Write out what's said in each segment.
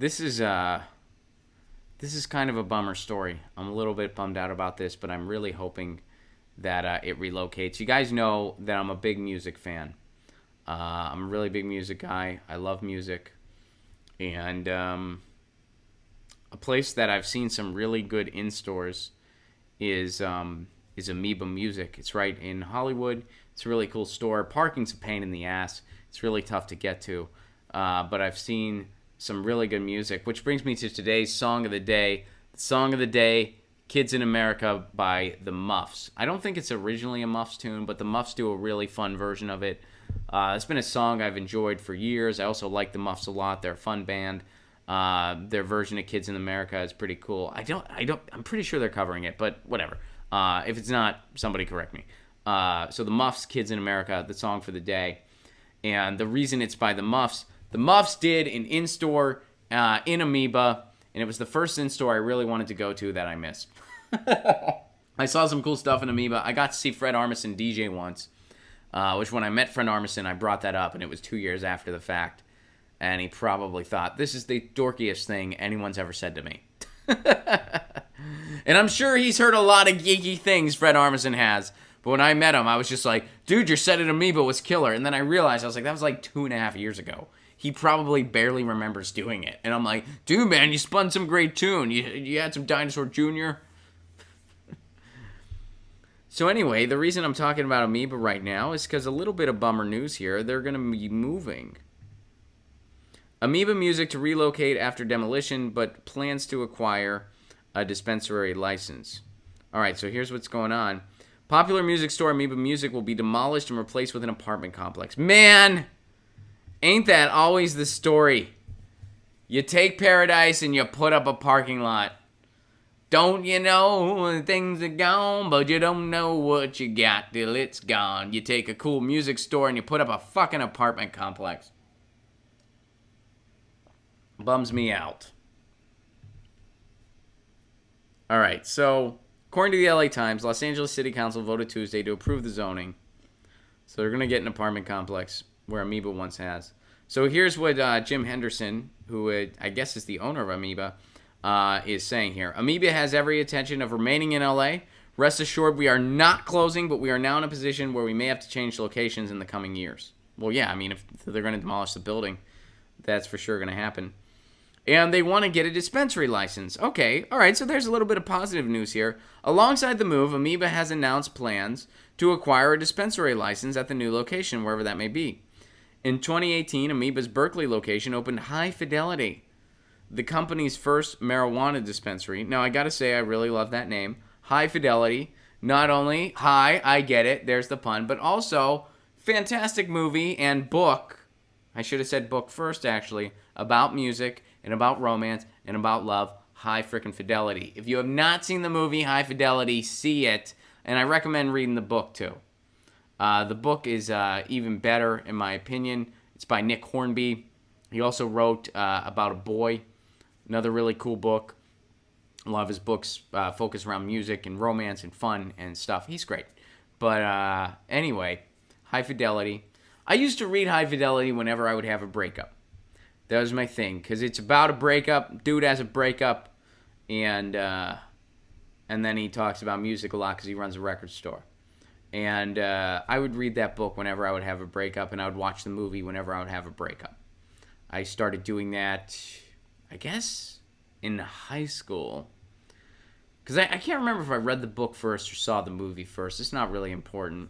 this is uh this is kind of a bummer story. I'm a little bit bummed out about this, but I'm really hoping that it relocates. You guys know that I'm a big music fan. I'm a really big music guy. I love music, and a place that I've seen some really good in stores is Amoeba Music. It's right in Hollywood. It's a really cool store. Parking's a pain in the ass. It's really tough to get to, but I've seen some really good music, which brings me to today's song of the day. The song of the day, Kids in America by the Muffs. I don't think it's originally a Muffs tune, but the Muffs do a really fun version of it. It's been a song I've enjoyed for years. I also like the Muffs a lot. They're a fun band. Their version of Kids in America is pretty cool. I'm pretty sure they're covering it, but whatever. If it's not, somebody correct me. So the Muffs, Kids in America, the song for the day. And the reason it's by the Muffs did an in-store in Amoeba, and it was the first in-store I really wanted to go to that I missed. I saw some cool stuff in Amoeba. I got to see Fred Armisen DJ once, which when I met Fred Armisen, I brought that up, and it was 2 years after the fact. And he probably thought, this is the dorkiest thing anyone's ever said to me. And I'm sure he's heard a lot of geeky things, Fred Armisen has. But when I met him, I was just like, dude, your set at Amoeba was killer. And then I realized, I was like, that was like 2.5 years ago. He probably barely remembers doing it. And I'm like, dude, man, you spun some great tune. You had some Dinosaur Jr. So anyway, the reason I'm talking about Amoeba right now is because a little bit of bummer news here. They're going to be moving. Amoeba Music to relocate after demolition, but plans to acquire a dispensary license. All right, so here's what's going on. Popular music store Amoeba Music will be demolished and replaced with an apartment complex. Man, ain't that always the story? You take paradise and you put up a parking lot. Don't you know things are gone, but you don't know what you got till it's gone. You take a cool music store and you put up a fucking apartment complex. Bums me out. All right, so according to the LA Times, Los Angeles City Council voted Tuesday to approve the zoning. So they're going to get an apartment complex where Amoeba once has. So here's what Jim Henderson, who I guess is the owner of Amoeba, is saying here. Amoeba has every intention of remaining in LA. Rest assured, we are not closing, but we are now in a position where we may have to change locations in the coming years. Well, yeah, I mean, if they're going to demolish the building, that's for sure going to happen. And they want to get a dispensary license. Okay, all right, so there's a little bit of positive news here. Alongside the move, Amoeba has announced plans to acquire a dispensary license at the new location, wherever that may be. In 2018, Amoeba's Berkeley location opened High Fidelity, the company's first marijuana dispensary. Now, I got to say, I really love that name. High Fidelity. Not only high, I get it, there's the pun, but also fantastic movie and book. I should have said book first, actually, about music and about romance and about love. High Frickin' Fidelity. If you have not seen the movie High Fidelity, see it, and I recommend reading the book too. The book is even better, in my opinion. It's by Nick Hornby. He also wrote about a boy, another really cool book. A lot of his books focus around music and romance and fun and stuff. He's great. But anyway, High Fidelity. I used to read High Fidelity whenever I would have a breakup. That was my thing, because it's about a breakup. Dude has a breakup, and then he talks about music a lot because he runs a record store. And I would read that book whenever I would have a breakup, and I would watch the movie whenever I would have a breakup. I started doing that, I guess, in high school. Because I can't remember if I read the book first or saw the movie first. It's not really important.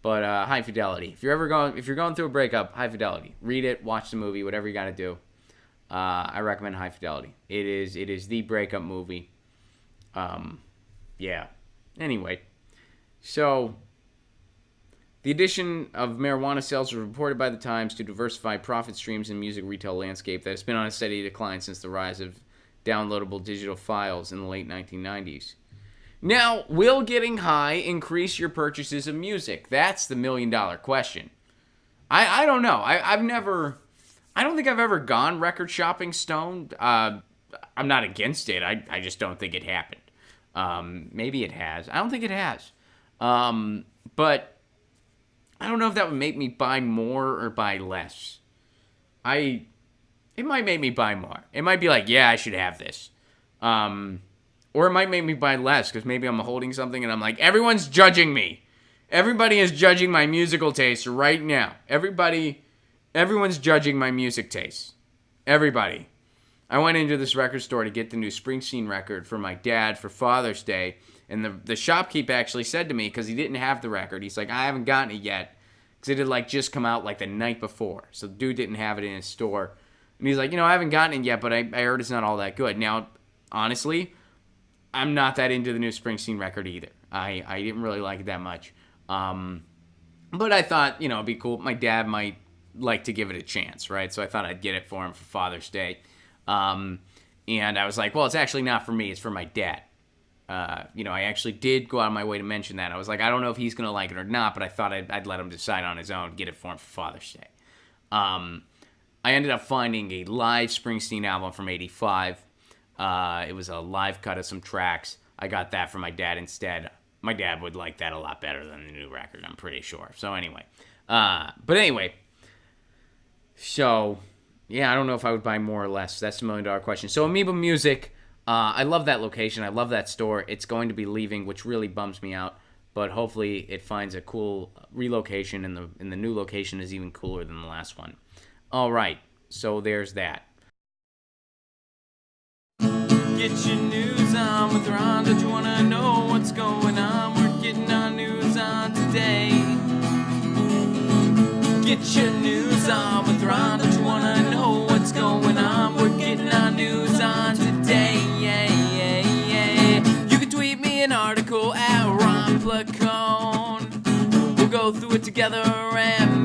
But High Fidelity. If you're going through a breakup, High Fidelity. Read it, watch the movie, whatever you got to do. I recommend High Fidelity. It is the breakup movie. Yeah. Anyway, so the addition of marijuana sales was reported by the Times to diversify profit streams in music retail landscape that has been on a steady decline since the rise of downloadable digital files in the late 1990s. Now, will getting high increase your purchases of music? That's the million-dollar question. I don't know. I don't think I've ever gone record shopping stoned. I'm not against it. I just don't think it happened. Maybe it has. I don't think it has. But I don't know if that would make me buy more or buy less. It it might make me buy more. It might be like, yeah, I should have this. Or it might make me buy less because maybe I'm holding something and I'm like, everyone's judging me. Everybody is judging my musical taste right now. Everyone's judging my music taste. Everybody. I went into this record store to get the new Springsteen record for my dad for Father's Day. And the shopkeep actually said to me, because he didn't have the record, he's like, I haven't gotten it yet. Because it had like just come out like the night before. So the dude didn't have it in his store. And he's like, I haven't gotten it yet, but I heard it's not all that good. Now, honestly, I'm not that into the new Springsteen record either. I didn't really like it that much. But I thought, it'd be cool. My dad might like to give it a chance, right? So I thought I'd get it for him for Father's Day. And I was like, well, it's actually not for me. It's for my dad. I actually did go out of my way to mention that. I was like, I don't know if he's going to like it or not, but I thought I'd let him decide on his own, get it for him for Father's Day. I ended up finding a live Springsteen album from '85. It was a live cut of some tracks. I got that for my dad instead. My dad would like that a lot better than the new record, I'm pretty sure. So anyway. So, yeah, I don't know if I would buy more or less. That's the $1 million question. So Amoeba Music, I love that location. I love that store. It's going to be leaving, which really bums me out. But hopefully it finds a cool relocation, and the new location is even cooler than the last one. All right, so there's that. Get your news on with Ron. Don't you want to know what's going on? We're getting our news on today. Get your news on with Ron. Don't you want to know what's going on? We're getting our news on today. You can tweet me an article at Ron Placone. We'll go through it together and